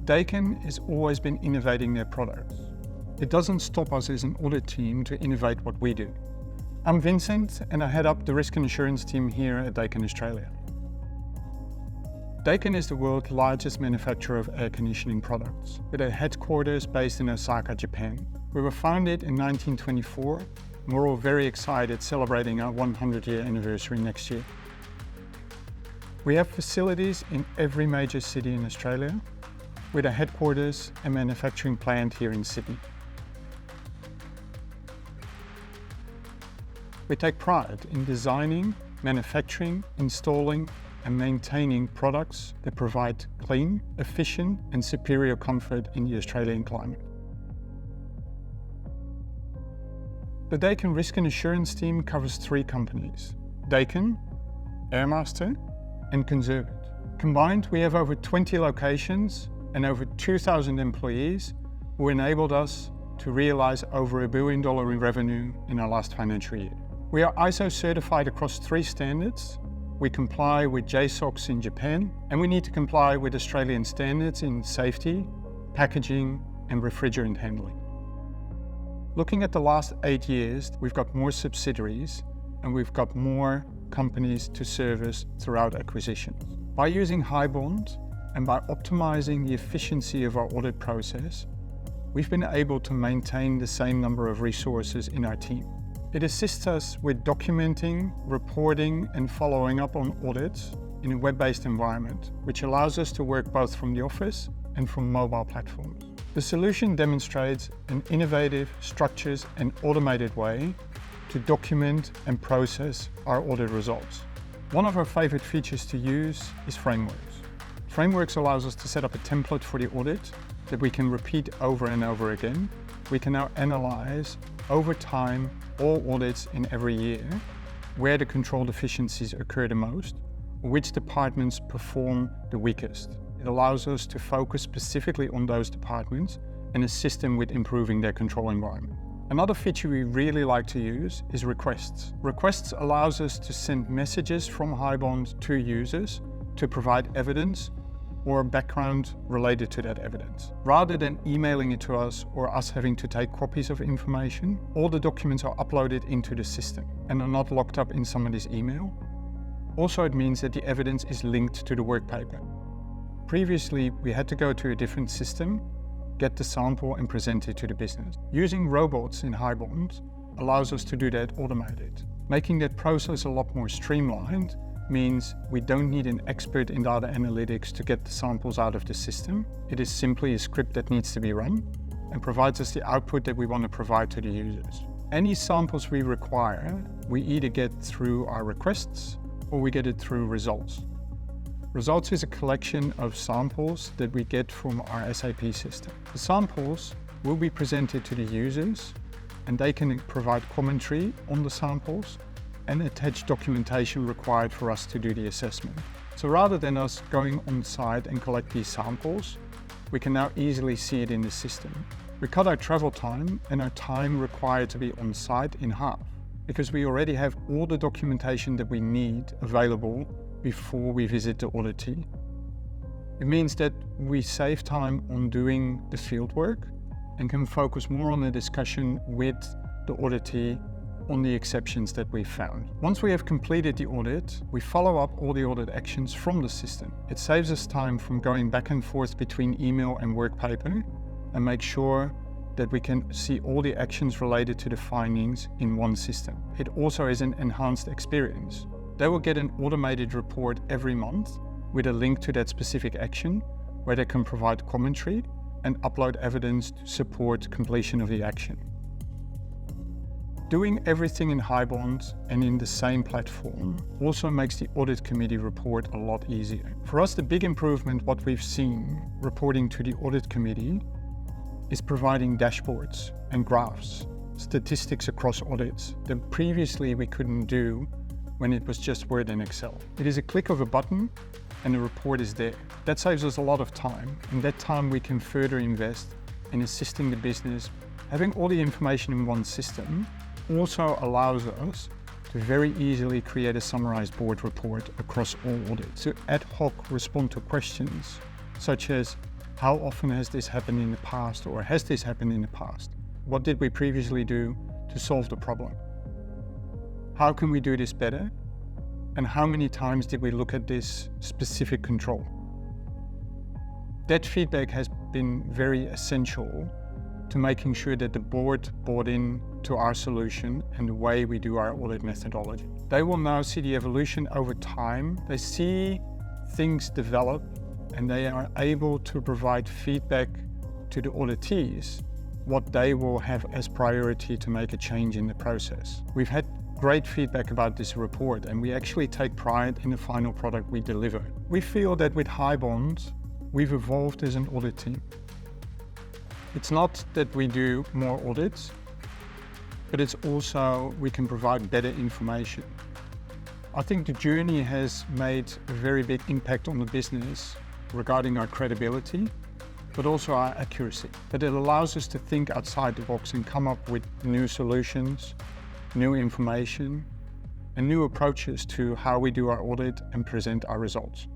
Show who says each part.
Speaker 1: Daikin has always been innovating their products. It doesn't stop us as an audit team to innovate what we do. I'm Vincent and I head up the risk and assurance team here at Daikin Australia. Daikin is the world's largest manufacturer of air conditioning products, with a headquarters based in Osaka, Japan. We were founded in 1924 and we're all very excited celebrating our 100-year anniversary next year. We have facilities in every major city in Australia, with a headquarters and manufacturing plant here in Sydney. We take pride in designing, manufacturing, installing and maintaining products that provide clean, efficient and superior comfort in the Australian climate. The Daikin Risk and Assurance team covers 3 companies: Daikin, Airmaster and Conservit. Combined, we have over 20 locations and over 2,000 employees who enabled us to realize over $1 billion in revenue in our last financial year. We are ISO certified across 3 standards. We comply with JSOX in Japan, and we need to comply with Australian standards in safety, packaging, and refrigerant handling. Looking at the last 8 years, we've got more subsidiaries and we've got more companies to service throughout acquisitions. By using HiBond and by optimizing the efficiency of our audit process, we've been able to maintain the same number of resources in our team. It assists us with documenting, reporting, and following up on audits in a web-based environment, which allows us to work both from the office and from mobile platforms. The solution demonstrates an innovative, structured, and automated way to document and process our audit results. One of our favorite features to use is frameworks. Frameworks allows us to set up a template for the audit that we can repeat over and over again. We can now analyze over time all audits in every year, where the control deficiencies occur the most, or which departments perform the weakest. It allows us to focus specifically on those departments and assist them with improving their control environment. Another feature we really like to use is requests. Requests allows us to send messages from HiBond to users to provide evidence or background related to that evidence. Rather than emailing it to us or us having to take copies of information, all the documents are uploaded into the system and are not locked up in somebody's email. Also, it means that the evidence is linked to the work paper. Previously, we had to go to a different system, get the sample and present it to the business. Using robots in HiBond allows us to do that automated. Making that process a lot more streamlined means we don't need an expert in data analytics to get the samples out of the system. It is simply a script that needs to be run and provides us the output that we want to provide to the users. Any samples we require, we either get through our requests or we get it through results. Results is a collection of samples that we get from our SAP system. The samples will be presented to the users and they can provide commentary on the samples and attach documentation required for us to do the assessment. So rather than us going on site and collect these samples, we can now easily see it in the system. We cut our travel time and our time required to be on site in half, because we already have all the documentation that we need available before we visit the auditee. It means that we save time on doing the field work and can focus more on the discussion with the auditee on the exceptions that we found. Once we have completed the audit, we follow up all the audit actions from the system. It saves us time from going back and forth between email and work paper and make sure that we can see all the actions related to the findings in one system. It also is an enhanced experience. They will get an automated report every month with a link to that specific action where they can provide commentary and upload evidence to support completion of the action. Doing everything in HiBond and in the same platform also makes the audit committee report a lot easier. For us, the big improvement what we've seen reporting to the audit committee is providing dashboards and graphs, statistics across audits that previously we couldn't do when it was just Word and Excel. It is a click of a button and the report is there. That saves us a lot of time, and that time we can further invest in assisting the business. Having all the information in one system also allows us to very easily create a summarized board report across all audits, to ad hoc respond to questions such as, How often has this happened in the past, or has this happened in the past? What did we previously do to solve the problem? How can we do this better? And how many times did we look at this specific control? That feedback has been very essential to making sure that the board bought in to our solution and the way we do our audit methodology. They will now see the evolution over time. They see things develop, and they are able to provide feedback to the auditees, what they will have as priority to make a change in the process. We've had great feedback about this report, and we actually take pride in the final product we deliver. We feel that with Highbond, we've evolved as an audit team. It's not that we do more audits, but it's also we can provide better information. I think the journey has made a very big impact on the business regarding our credibility, but also our accuracy. But it allows us to think outside the box and come up with new solutions, new information, and new approaches to how we do our audit and present our results.